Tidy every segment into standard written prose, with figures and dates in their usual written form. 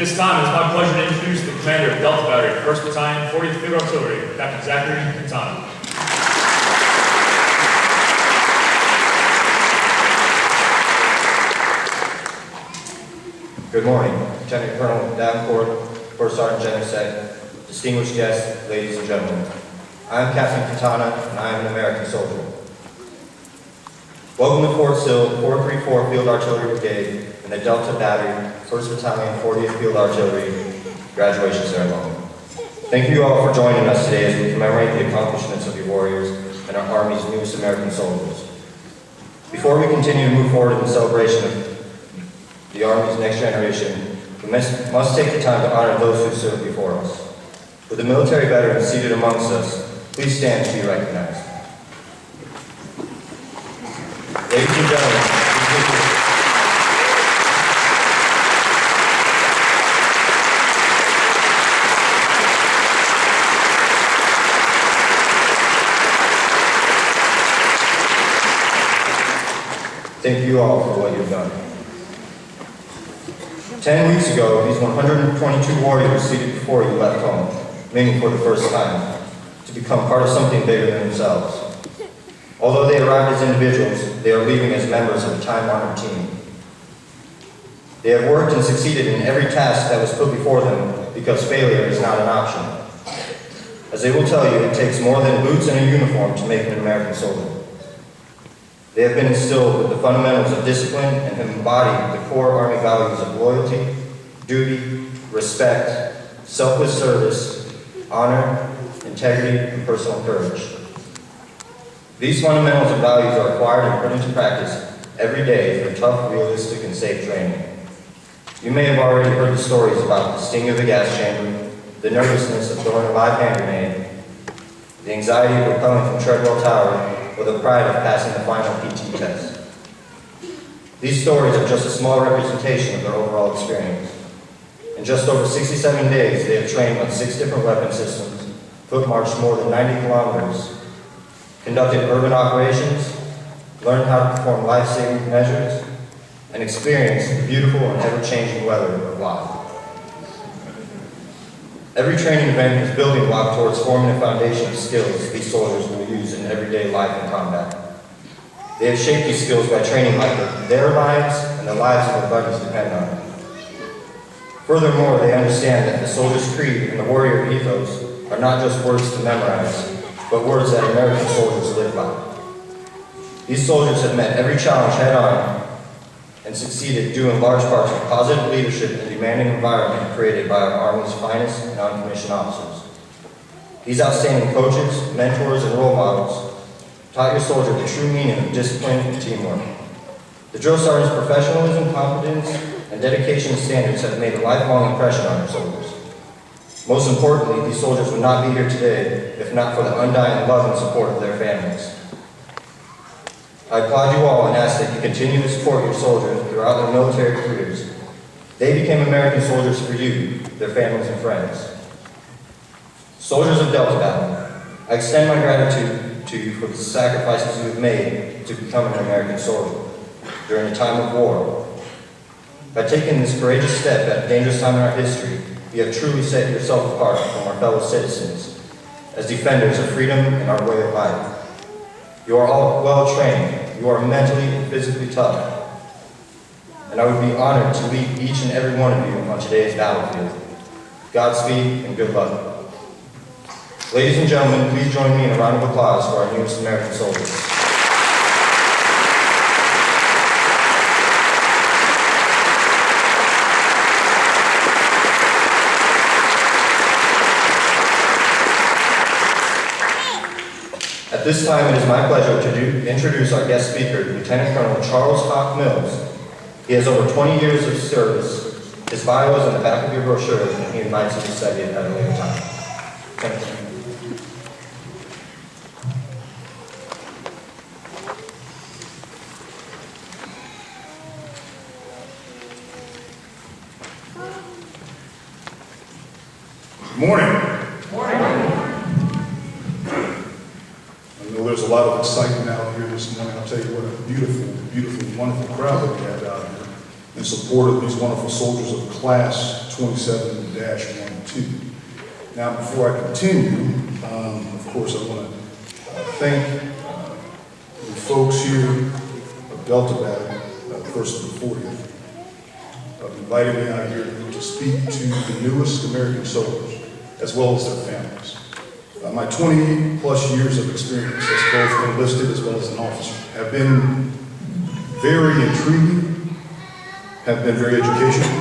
this time, it's my pleasure to introduce the commander of Delta Battery, 1st Battalion, 40th Field Artillery, Captain Zachary Quintana. Good morning, Lieutenant Colonel Davenport, First Sergeant Genesec, distinguished guests, ladies and gentlemen. I am Captain Quintana, and I am an American soldier. Welcome to Fort Sill, 434 Field Artillery Brigade, and the Delta Battery, 1st Battalion, 40th Field Artillery graduation ceremony. Thank you all for joining us today as we commemorate the accomplishments of your warriors and our Army's newest American soldiers. Before we continue to move forward in the celebration of the Army's next generation, we must take the time to honor those who served before us. With the military veterans seated amongst us, please stand to be recognized. Ladies and gentlemen, thank you all for what you've done. 10 weeks ago, these 122 warriors seated before you left home, many for the first time, to become part of something bigger than themselves. Although they arrived as individuals, they are leaving as members of a time-honored team. They have worked and succeeded in every task that was put before them because failure is not an option. As they will tell you, it takes more than boots and a uniform to make an American soldier. They have been instilled with the fundamentals of discipline and have embodied the core Army values of loyalty, duty, respect, selfless service, honor, integrity, and personal courage. These fundamentals and values are acquired and put into practice every day through tough, realistic, and safe training. You may have already heard the stories about the sting of the gas chamber, the nervousness of throwing a live hand grenade, the anxiety of rappelling from Treadwell Tower, or the pride of passing the final PT test. These stories are just a small representation of their overall experience. In just over 67 days, they have trained on 6 different weapon systems, foot-marched more than 90 kilometers, conducted urban operations, learned how to perform life-saving measures, and experienced the beautiful and ever-changing weather of life. Every training event is building block towards forming a foundation of skills these soldiers will use in everyday life and combat. They have shaped these skills by training like their lives and the lives of their buddies depend on it. Furthermore, they understand that the soldier's creed and the warrior ethos are not just words to memorize, but words that American soldiers live by. These soldiers have met every challenge head-on and succeeded due in large part to positive leadership and demanding environment created by our Army's finest and non-commissioned officers. These outstanding coaches, mentors, and role models taught your soldier the true meaning of discipline and teamwork. The drill sergeant's professionalism, competence, and dedication to standards have made a lifelong impression on our soldiers. Most importantly, these soldiers would not be here today if not for the undying love and support of their families. I applaud you all and ask that you continue to support your soldiers throughout their military careers. They became American soldiers for you, their families and friends. Soldiers of Delta Battle, I extend my gratitude to you for the sacrifices you have made to become an American soldier during a time of war. By taking this courageous step at a dangerous time in our history, you have truly set yourself apart from our fellow citizens as defenders of freedom and our way of life. You are all well trained, you are mentally and physically tough, and I would be honored to lead each and every one of you on today's battlefield. Godspeed and good luck. Ladies and gentlemen, please join me in a round of applause for our newest American soldiers. At this time, it is my pleasure to introduce our guest speaker, Lieutenant Colonel Charles Hawk Mills. He has over 20 years of service. His bio is on the back of your brochure, and he invites you to study it at a later time. Thank you. Good morning. There's a lot of excitement out here this morning. I'll tell you what a beautiful, beautiful, wonderful crowd that we have out here. in support of these wonderful soldiers of Class 27-12. Now, before I continue, of course, I want to thank the folks here of Delta Battle, First and 40th, invited me out here to speak to the newest American soldiers, as well as their families. My 20-plus years of experience as both enlisted as well as an officer have been very intriguing, have been very educational,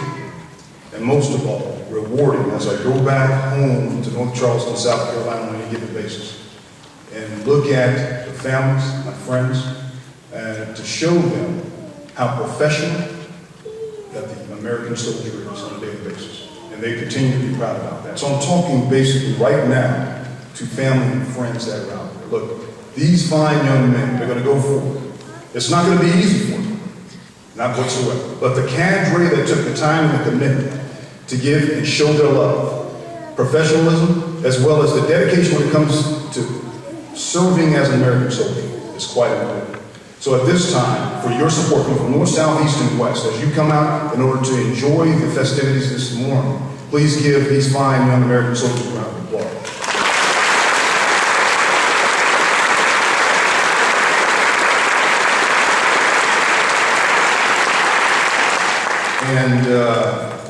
and most of all, rewarding as I go back home to North Charleston, South Carolina on any given basis and look at the families, my friends, and to show them how professional that the American soldier is on a daily basis. And they continue to be proud about that. So I'm talking basically right now to family and friends that are out there. Look, these fine young men, they're going to go forward. It's not going to be easy for them, not whatsoever. But the cadre that took the time and the commitment to give and show their love, professionalism, as well as the dedication when it comes to serving as an American soldier is quite important. So at this time, for your support from north, south, east, and west, as you come out in order to enjoy the festivities this morning, please give these fine young American soldiers a round of applause. And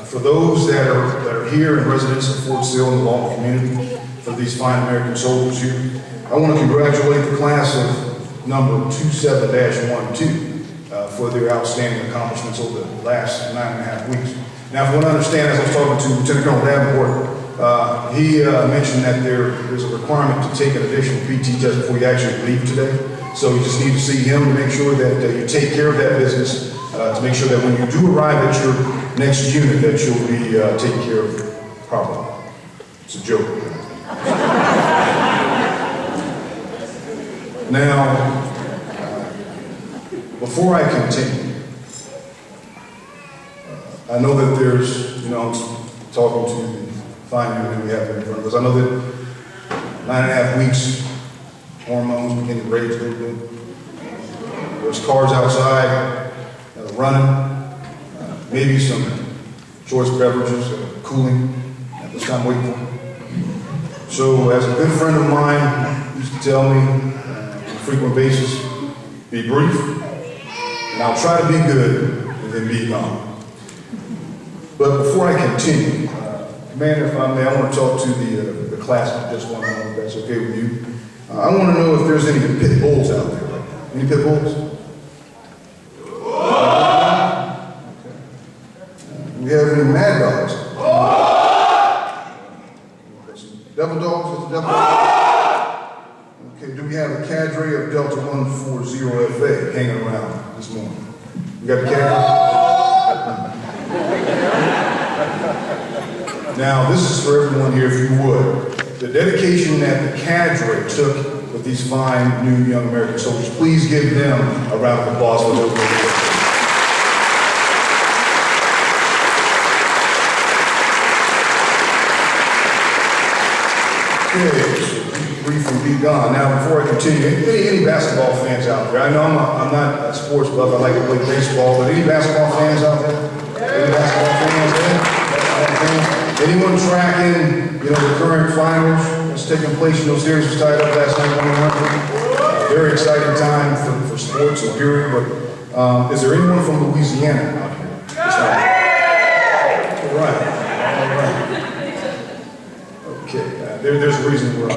for those that are here in residence at Fort Sill and the local community, for these fine American soldiers here, I want to congratulate the class of number 27-12 for their outstanding accomplishments over the last 9.5 weeks. Now, if you want to understand, as I was talking to Lieutenant Colonel Davenport, he mentioned that there's a requirement to take an additional PT test before you actually leave today. So you just need to see him to make sure that you take care of that business, to make sure that when you do arrive at your next unit, that you'll be taken care of properly. It's a joke. Now, before I continue, I know that there's, I'm talking to the fine young men we have in front of us. I know that 9.5 weeks, hormones begin to rage a little bit. There's cars outside that are running, maybe some choice beverages that are cooling at this time waiting for me. So, as a good friend of mine used to tell me, frequent basis, be brief, and I'll try to be good and then be gone. But before I continue, Commander, if I may, I want to talk to the class for just one moment, if that's okay with you. I want to know if there's any pit bulls out there right now. Any pit bulls? Okay. Do we have any mad dogs? Devil dogs? Is it devil dogs? Okay, do we have a cadre of Delta 140FA hanging around this morning? We got the cadre? Now, this is for everyone here, if you would. The dedication that the cadre took with these fine new young American soldiers, please give them a round of applause for their work. Okay, so brief and be gone. Now, before I continue, any basketball fans out there? I know I'm not a sports buff. I like to play baseball, but any basketball fans out there? Any basketball fans there? Anyone tracking, the current finals that's taking place? Series was tied up last night, 1-1. Very exciting time for sports and period. But is there anyone from Louisiana out here? All right. Okay. There's a reason we're